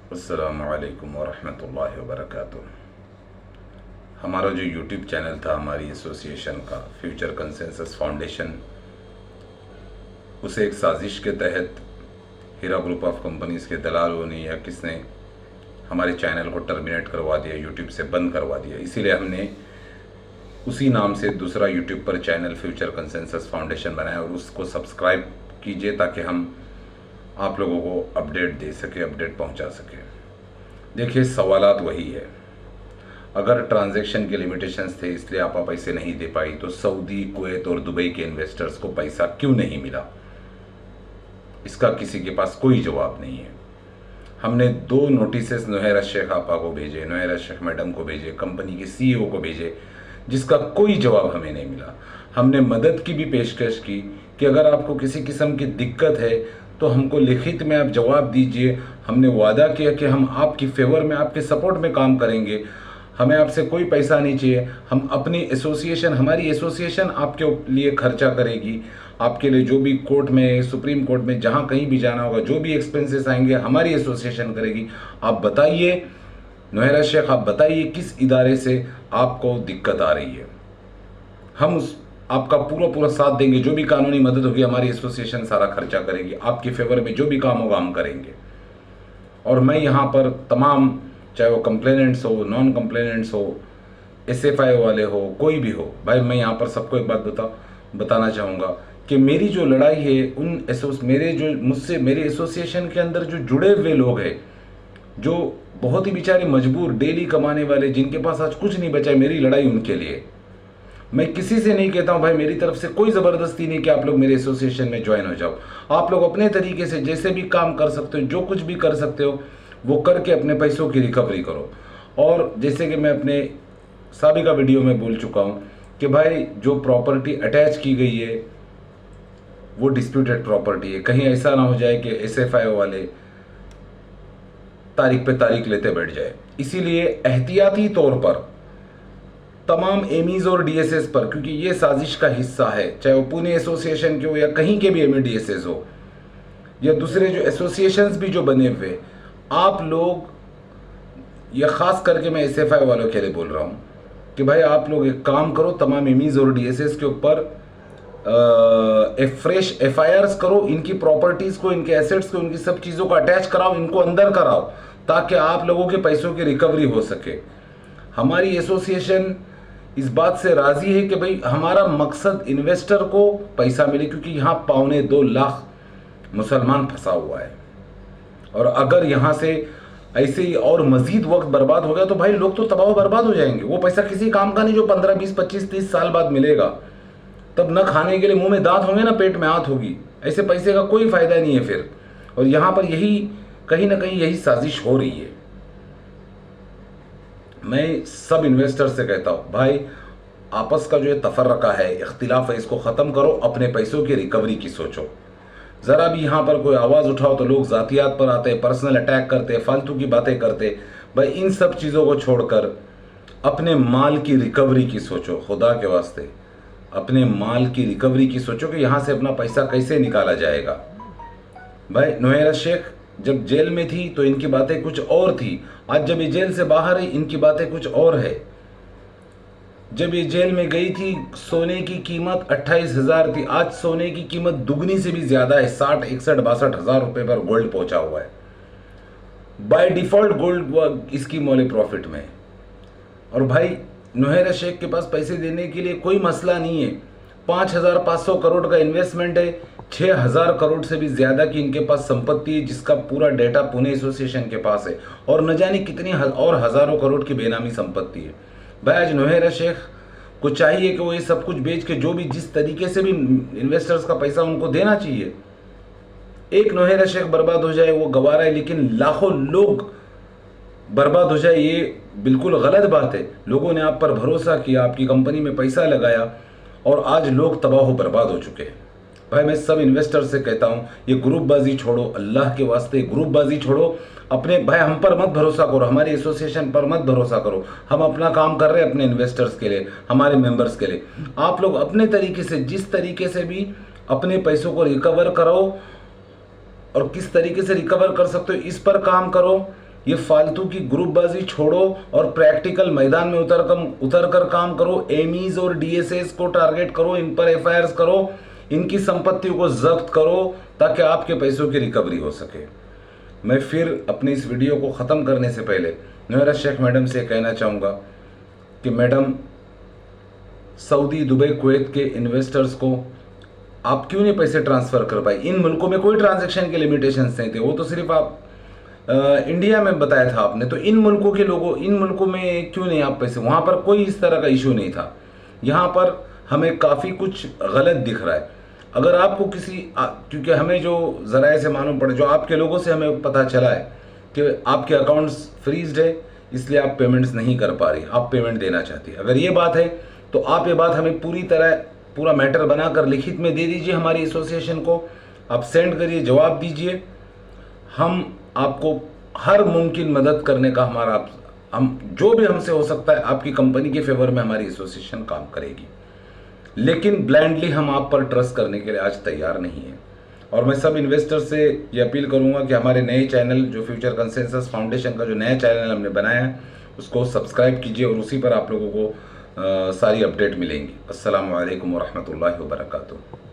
अस्सलामु अलैकुम वरहमतुल्लाहि वबरकातुह। हमारा जो यूट्यूब चैनल था हमारी एसोसिएशन का फ्यूचर कंसेंसस फाउंडेशन, उसे एक साजिश के तहत हीरा ग्रुप ऑफ कंपनीज़ के दलालों ने या किसने हमारे चैनल को टर्मिनेट करवा दिया, यूट्यूब से बंद करवा दिया। इसीलिए हमने उसी नाम से दूसरा यूट्यूब पर चैनल फ्यूचर कंसेंसस फाउंडेशन बनाया और उसको सब्सक्राइब कीजिए ताकि हम आप लोगों को अपडेट दे सके, अपडेट पहुंचा सके। देखिए, सवालात वही है। अगर ट्रांजैक्शन के लिमिटेशंस थे इसलिए आप पैसे नहीं दे पाई, तो सऊदी, कुवैत और दुबई के इन्वेस्टर्स को पैसा क्यों नहीं मिला? इसका किसी के पास कोई जवाब नहीं है। हमने 2 नोटिसेस नुहैरा शेख आपा को भेजे, नुहैरा शेख मैडम को भेजे, कंपनी के CEO को भेजे, जिसका कोई जवाब हमें नहीं मिला। हमने मदद की भी पेशकश की कि अगर आपको किसी किस्म की दिक्कत है तो हमको लिखित में आप जवाब दीजिए। हमने वादा किया कि हम आपकी फेवर में, आपके सपोर्ट में काम करेंगे। हमें आपसे कोई पैसा नहीं चाहिए। हम अपनी एसोसिएशन, हमारी एसोसिएशन आपके लिए खर्चा करेगी। आपके लिए जो भी कोर्ट में, सुप्रीम कोर्ट में, जहाँ कहीं भी जाना होगा, जो भी एक्सपेंसेस आएंगे हमारी एसोसिएशन करेगी। आप बताइए नुहैरा शेख, आप बताइए किस इदारे से आपको दिक्कत आ रही है। हम उस आपका पूरा साथ देंगे। जो भी कानूनी मदद होगी हमारी एसोसिएशन सारा खर्चा करेगी। आपके फेवर में जो भी काम होगा हम करेंगे। और मैं यहाँ पर तमाम, चाहे वो कंप्लेनेंट्स हो, नॉन कंप्लेनेंट्स हो, SFI वाले हो, कोई भी हो, भाई मैं यहाँ पर सबको एक बात बताना चाहूँगा कि मेरी जो लड़ाई है उन मेरे एसोसिएशन के अंदर जो जुड़े हुए लोग हैं, जो बहुत ही बेचारे मजबूर, डेली कमाने वाले, जिनके पास आज कुछ नहीं बचा है, मेरी लड़ाई उनके लिए। मैं किसी से नहीं कहता हूं भाई, मेरी तरफ से कोई ज़बरदस्ती नहीं कि आप लोग मेरे एसोसिएशन में ज्वाइन हो जाओ। आप लोग अपने तरीके से जैसे भी काम कर सकते हो, जो कुछ भी कर सकते हो वो करके अपने पैसों की रिकवरी करो। और जैसे कि मैं अपने साबिका वीडियो में बोल चुका हूं कि भाई जो प्रॉपर्टी अटैच की गई है वो डिस्प्यूटेड प्रॉपर्टी है। कहीं ऐसा ना हो जाए कि SFI वाले तारीख पे तारीख लेते बैठ जाए। इसीलिए एहतियाती तौर पर तमाम एमीज और DSS पर, क्योंकि ये साजिश का हिस्सा है, चाहे वो पुणे एसोसिएशन के हो या कहीं के भी ME-DSS हो या दूसरे जो एसोसिएशंस भी जो बने हुए, आप लोग, या खास करके मैं SFI वालों के लिए बोल रहा हूँ कि भाई आप लोग एक काम करो, तमाम एमीज और DSS के ऊपर फ्रेश FIRs करो। इनकी प्रॉपर्टीज़ को, इनके एसेट्स को, इनकी सब चीज़ों को अटैच कराओ, इनको अंदर कराओ ताकि आप लोगों के पैसों की रिकवरी हो सके। हमारी एसोसिएशन इस बात से राजी है कि भाई हमारा मकसद इन्वेस्टर को पैसा मिले, क्योंकि यहाँ 2.25 लाख मुसलमान फंसा हुआ है। और अगर यहाँ से ऐसे ही और मजीद वक्त बर्बाद हो गया तो भाई लोग तो तबाह बर्बाद हो जाएंगे। वो पैसा किसी काम का नहीं जो 15, 20, 25, 30 साल बाद मिलेगा। तब न खाने के लिए मुंह में दांत होंगे, ना पेट में आंत होगी। ऐसे पैसे का कोई फायदा नहीं है फिर। और यहाँ पर यही कहीं ना कहीं यही साजिश हो रही है। मैं सब इन्वेस्टर से कहता हूँ भाई, आपस का जो है तफर्रका है, इख्तिलाफ है, इसको ख़त्म करो। अपने पैसों की रिकवरी की सोचो। ज़रा भी यहाँ पर कोई आवाज़ उठाओ तो लोग ज़ातियात पर आते हैं, पर्सनल अटैक करते हैं, फालतू की बातें करते। भाई इन सब चीज़ों को छोड़कर अपने माल की रिकवरी की सोचो। खुदा के वास्ते अपने माल की रिकवरी की सोचो कि यहाँ से अपना पैसा कैसे निकाला जाएगा। भाई नुहैरा शेख जब जेल में थी तो इनकी बातें कुछ और थी। आज जब ये जेल से बाहर है इनकी बातें कुछ और है। जब ये जेल में गई थी सोने की कीमत 28,000 थी। आज सोने की कीमत दुगनी से भी ज़्यादा है। 60, 61, 62 हज़ार रुपये पर गोल्ड पहुंचा हुआ है। बाय डिफ़ॉल्ट गोल्ड इसकी मौले प्रॉफिट में। और भाई नुहैरा शेख के पास पैसे देने के लिए कोई मसला नहीं है। 5,500 करोड़ का इन्वेस्टमेंट है। 6,000 करोड़ से भी ज़्यादा की इनके पास संपत्ति है, जिसका पूरा डेटा पुणे एसोसिएशन के पास है। और न जाने कितनी और हज़ारों करोड़ की बेनामी संपत्ति है। भाई आज नुहैरा शेख को चाहिए कि वो ये सब कुछ बेच के जो भी, जिस तरीके से भी इन्वेस्टर्स का पैसा उनको देना चाहिए। एक नुहैरा शेख बर्बाद हो जाए वो गवारा है, लेकिन लाखों लोग बर्बाद हो जाए ये बिल्कुल गलत बात है। लोगों ने आप पर भरोसा किया, आपकी कंपनी में पैसा लगाया और आज लोग तबाह बर्बाद हो चुके हैं। भाई मैं सब इन्वेस्टर से कहता हूँ ये ग्रुपबाजी छोड़ो, अल्लाह के वास्ते ग्रुपबाजी छोड़ो। अपने भाई हम पर मत भरोसा करो, हमारी एसोसिएशन पर मत भरोसा करो। हम अपना काम कर रहे हैं अपने इन्वेस्टर्स के लिए, हमारे मेंबर्स के लिए। आप लोग अपने तरीके से, जिस तरीके से भी अपने पैसों को रिकवर करो और किस तरीके से रिकवर कर सकते हो इस पर काम करो। ये फालतू की ग्रुपबाजी छोड़ो और प्रैक्टिकल मैदान में उतर कर काम करो। एमीज और डीएसएस को टारगेट करो, इन पर एफआईआर करो, इनकी संपत्तियों को जब्त करो ताकि आपके पैसों की रिकवरी हो सके। मैं फिर अपनी इस वीडियो को ख़त्म करने से पहले नूरा शेख मैडम से कहना चाहूँगा कि मैडम, सऊदी, दुबई, कुवैत के इन्वेस्टर्स को आप क्यों नहीं पैसे ट्रांसफ़र कर पाए? इन मुल्कों में कोई ट्रांजैक्शन के लिमिटेशंस नहीं थे, वो तो सिर्फ आप इंडिया में बताया था आपने। तो इन मुल्कों के लोगों, इन मुल्कों में क्यों नहीं आप पैसे? वहाँ पर कोई इस तरह का इशू नहीं था। यहाँ पर हमें काफ़ी कुछ गलत दिख रहा है। अगर आपको क्योंकि हमें जो ज़राए से मालूम पड़े, जो आपके लोगों से हमें पता चला है कि आपके अकाउंट्स फ्रीज्ड है, इसलिए आप पेमेंट्स नहीं कर पा रही, आप पेमेंट देना चाहती है। अगर ये बात है तो आप ये बात हमें पूरा मैटर बनाकर लिखित में दे दीजिए हमारी एसोसिएशन को, आप सेंड करिए, जवाब दीजिए। हम आपको हर मुमकिन मदद करने का हम जो भी हमसे हो सकता है आपकी कंपनी के फेवर में हमारी एसोसिएशन काम करेगी। लेकिन ब्लाइंडली हम आप पर ट्रस्ट करने के लिए आज तैयार नहीं है। और मैं सब इन्वेस्टर से ये अपील करूंगा कि हमारे नए चैनल, जो फ्यूचर कंसेंसस फाउंडेशन का जो नया चैनल हमने बनाया है, उसको सब्सक्राइब कीजिए और उसी पर आप लोगों को सारी अपडेट मिलेंगी। अस्सलामु अलैकुम व रहमतुल्लाहि व बरकातुहू।